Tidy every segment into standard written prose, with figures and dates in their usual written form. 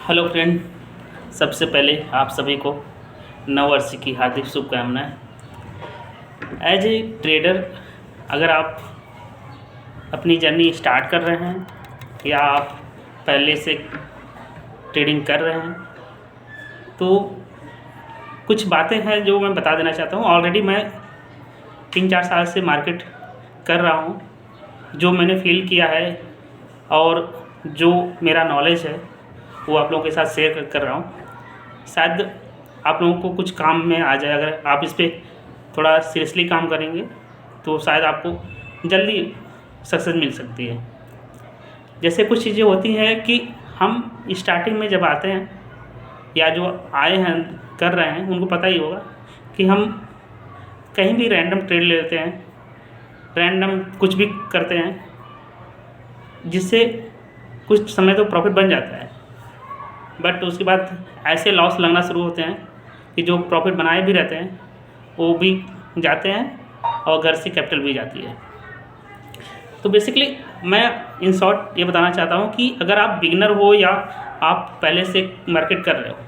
Hello friend. सबसे पहले आप सभी को नववर्ष की हार्दिक शुभकामनाएं। एज ए ट्रेडर, अगर आप अपनी जर्नी स्टार्ट कर रहे हैं या आप पहले से ट्रेडिंग कर रहे हैं तो कुछ बातें हैं जो मैं बता देना चाहता हूँ। ऑलरेडी मैं 3-4 साल से मार्केट कर रहा हूँ। जो मैंने फील किया है और जो मेरा नॉलेज है वो आप लोगों के साथ शेयर कर रहा हूँ। शायद आप लोगों को कुछ काम में आ जाए। अगर आप इस पर थोड़ा सीरियसली काम करेंगे तो शायद आपको जल्दी सक्सेस मिल सकती है। जैसे कुछ चीज़ें होती हैं कि हम स्टार्टिंग में जब आते हैं या जो आए हैं कर रहे हैं उनको पता ही होगा कि हम कहीं भी रैंडम ट्रेड ले लेते हैं, रैंडम कुछ भी करते हैं, जिससे कुछ समय तो प्रॉफिट बन जाता है, बट उसके बाद ऐसे लॉस लगना शुरू होते हैं कि जो प्रॉफिट बनाए भी रहते हैं वो भी जाते हैं और घर से कैपिटल भी जाती है। तो बेसिकली मैं इन शॉर्ट ये बताना चाहता हूँ कि अगर आप बिगिनर हो या आप पहले से मार्केट कर रहे हो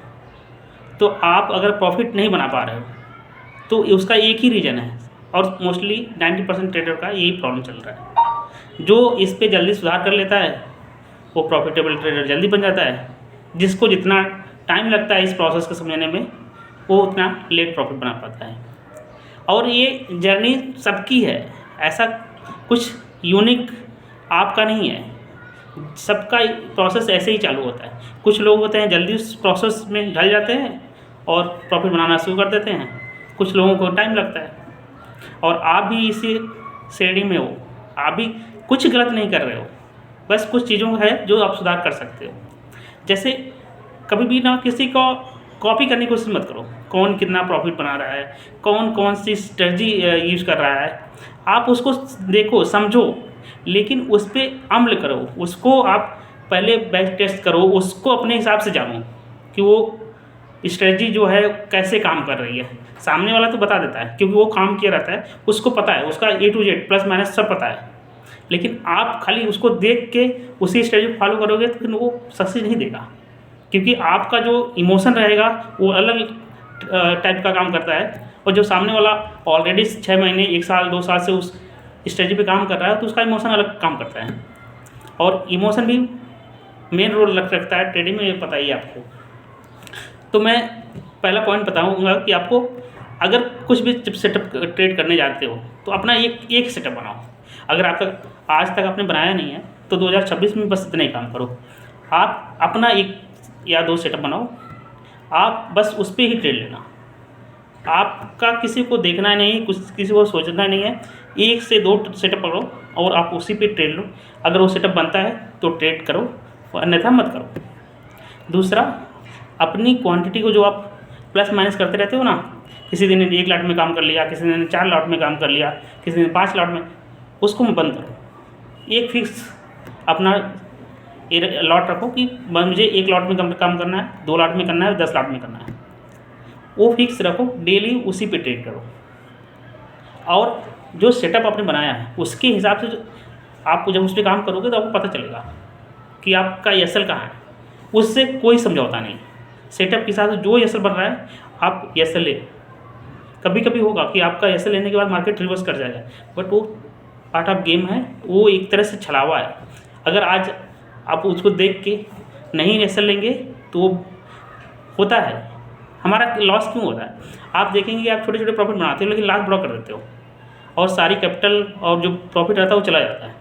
तो आप अगर प्रॉफिट नहीं बना पा रहे हो तो उसका एक ही रीज़न है, और मोस्टली 90% ट्रेडर का यही प्रॉब्लम चल रहा है। जो इस पर जल्दी सुधार कर लेता है वो प्रॉफिटेबल ट्रेडर जल्दी बन जाता है। जिसको जितना टाइम लगता है इस प्रोसेस को समझने में वो उतना लेट प्रॉफिट बना पाता है। और ये जर्नी सबकी है, ऐसा कुछ यूनिक आपका नहीं है। सबका प्रोसेस ऐसे ही चालू होता है। कुछ लोग होते हैं जल्दी उस प्रोसेस में ढल जाते हैं और प्रॉफिट बनाना शुरू कर देते हैं, कुछ लोगों को टाइम लगता है। और आप भी इसी श्रेणी में हो, आप भी कुछ गलत नहीं कर रहे हो, बस कुछ चीज़ों है जो आप सुधार कर सकते हो। जैसे कभी भी ना किसी को कॉपी करने की कोशिश मत करो। कौन कितना प्रॉफिट बना रहा है, कौन कौन सी स्ट्रेटजी यूज़ कर रहा है, आप उसको देखो, समझो, लेकिन उस पर अमल करो। उसको आप पहले बैक टेस्ट करो, उसको अपने हिसाब से जानो कि वो स्ट्रेटजी जो है कैसे काम कर रही है। सामने वाला तो बता देता है क्योंकि वो काम किया रहता है, उसको पता है, उसका A to Z plus minus सब पता है। लेकिन आप खाली उसको देख के उसी स्ट्रेटजी फॉलो करोगे तो फिर वो सक्सेस नहीं देगा, क्योंकि आपका जो इमोशन रहेगा वो अलग टाइप का काम करता है। और जो सामने वाला ऑलरेडी 6 महीने 1 साल 2 साल से उस स्ट्रेटजी पे काम कर रहा है तो उसका इमोशन अलग काम करता है। और इमोशन भी मेन रोल रखता है ट्रेडिंग में, ये पता ही है आपको। तो मैं पहला पॉइंट बताऊंगा कि आपको अगर कुछ भी सेटअप ट्रेड करने जाते हो तो अपना एक सेटअप बनाओ। अगर आपका आज तक आपने बनाया नहीं है तो 2026 में बस इतना ही काम करो। आप अपना 1 या 2 सेटअप बनाओ, आप बस उस पर ही ट्रेड लेना। आपका किसी को देखना नहीं, कुछ किसी को सोचना नहीं है। 1 से 2 सेटअप करो और आप उसी पे ट्रेड लो। अगर वो सेटअप बनता है तो ट्रेड करो, अन्यथा मत करो। दूसरा, अपनी क्वांटिटी को जो आप प्लस माइनस करते रहते हो ना, किसी दिन 1 लॉट में काम कर लिया, किसी दिन 4 लॉट में काम कर लिया, किसी दिन 5 लॉट में, उसको बंद करो। एक फिक्स अपना लॉट रखो कि मुझे 1 लॉट में काम करना है, 2 लॉट में करना है, 10 लॉट में करना है। वो फिक्स रखो, डेली उसी पे ट्रेड करो। और जो सेटअप आपने बनाया है उसके हिसाब से आप जब उस पर काम करोगे तो आपको पता चलेगा कि आपका एसएल कहाँ है। उससे कोई समझौता नहीं। सेटअप के हिसाब से जो एसएल बन रहा है आप एसएल ले। कभी कभी होगा कि आपका एसएल लेने के बाद मार्केट रिवर्स कर जाएगा, बट वो पार्ट ऑफ गेम है, वो एक तरह से छलावा है। अगर आज आप उसको देख के नहीं एसएल लेंगे तो होता है। हमारा लॉस क्यों होता है? आप देखेंगे कि आप छोटे छोटे प्रॉफिट बनाते हो लेकिन लास्ट ब्लॉक कर देते हो और सारी कैपिटल और जो प्रॉफिट रहता है वो चला जाता है।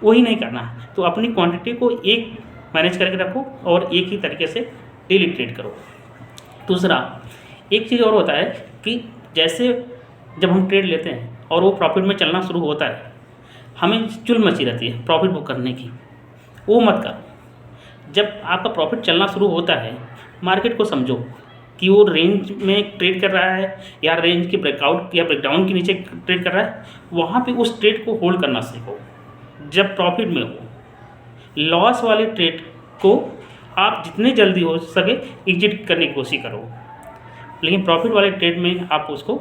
वही नहीं करना। तो अपनी क्वांटिटी को एक मैनेज करके रखो और एक ही तरीके से डेली ट्रेड करो। दूसरा, एक चीज़ और होता है कि जैसे जब हम ट्रेड लेते हैं और वो प्रॉफिट में चलना शुरू होता है, हमें चुल मची रहती है प्रॉफिट बुक करने की। वो मत करो। जब आपका प्रॉफिट चलना शुरू होता है, मार्केट को समझो कि वो रेंज में ट्रेड कर रहा है या रेंज के ब्रेकआउट या ब्रेकडाउन के नीचे ट्रेड कर रहा है, वहाँ पे उस ट्रेड को होल्ड करना सीखो जब प्रॉफिट में हो। लॉस वाले ट्रेड को आप जितने जल्दी हो सके एग्जिट करने की कोशिश करो, लेकिन प्रॉफिट वाले ट्रेड में आप उसको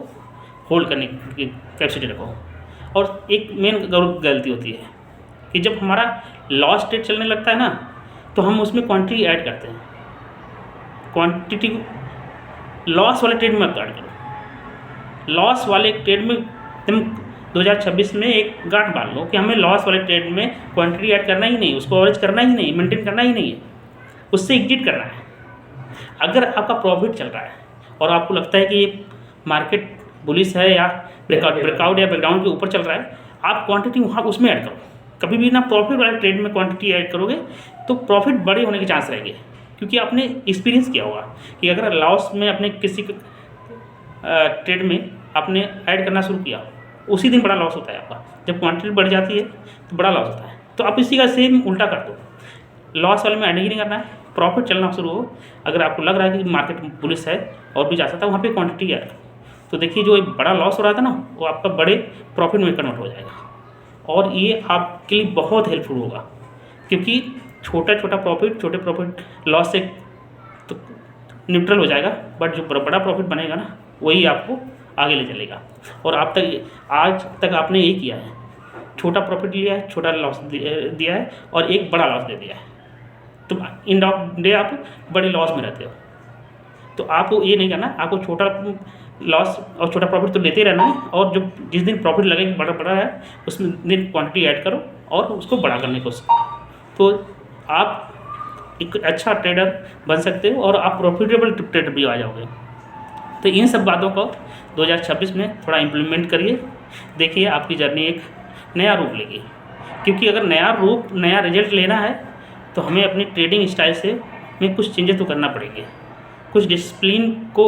होल्ड करने की कैपेसिटी रखो। और एक मेन गलती होती है कि जब हमारा लॉस ट्रेड चलने लगता है ना तो हम उसमें क्वांटिटी ऐड करते हैं। क्वांटिटी लॉस वाले ट्रेड में ऐड करो। लॉस वाले ट्रेड में तुम 2026 में एक गांठ बांध लो कि हमें लॉस वाले ट्रेड में क्वांटिटी ऐड करना ही नहीं, उसको एवरेज करना ही नहीं, मेंटेन करना ही नहीं है, उससे एग्जिट करना है। अगर आपका प्रॉफिट चल रहा है और आपको लगता है कि ये मार्केट बुलिश है या ब्रेकआउट या ब्रेकडाउन के ऊपर चल रहा है, आप क्वांटिटी वहाँ उसमें ऐड करो। कभी भी ना प्रॉफिट वाले ट्रेड में क्वांटिटी ऐड करोगे तो प्रॉफिट बड़े होने के चांस रहेंगे, क्योंकि आपने एक्सपीरियंस किया होगा कि अगर लॉस में अपने किसी ट्रेड में आपने ऐड करना शुरू किया, उसी दिन बड़ा लॉस होता है आपका। जब क्वांटिटी बढ़ जाती है तो बड़ा लॉस होता है। तो आप इसी का सेम उल्टा कर दो, लॉस वाले में ऐड ही नहीं करना है, प्रॉफिट चलना शुरू हो। अगर आपको लग रहा है कि मार्केट बुलिश है और भी जा सकता है, वहाँ पे क्वांटिटी ऐड करो। तो देखिए जो एक बड़ा लॉस हो रहा था ना, वो आपका बड़े प्रॉफिट में कन्वर्ट हो जाएगा, और ये आपके लिए बहुत हेल्पफुल होगा, क्योंकि छोटा छोटा प्रॉफिट छोटे प्रॉफिट लॉस से तो न्यूट्रल हो जाएगा, बट जो बड़ा प्रॉफिट बनेगा ना, वही आपको आगे ले चलेगा। और आज तक आपने यही किया है, छोटा प्रॉफिट लिया है, छोटा लॉस दिया है और एक बड़ा लॉस दे दिया है, तो एंड ऑफ डे आप बड़े लॉस में रहते हो। तो आपको ये नहीं करना, आपको छोटा लॉस और छोटा प्रॉफिट तो लेते रहना है, और जो जिस दिन प्रॉफिट लगे कि बड़ा बड़ा है, उसमें दिन क्वांटिटी ऐड करो और उसको बड़ा करने की कोशिश करो। तो आप एक अच्छा ट्रेडर बन सकते हो और आप प्रॉफिटेबल ट्रेडर भी आ जाओगे। तो इन सब बातों को 2026 में थोड़ा इम्प्लीमेंट करिए, देखिए आपकी जर्नी एक नया रूप लेगी। क्योंकि अगर नया रिजल्ट लेना है तो हमें अपनी ट्रेडिंग स्टाइल से में कुछ चेंजेस तो करना पड़ेंगे, कुछ डिसिप्लिन को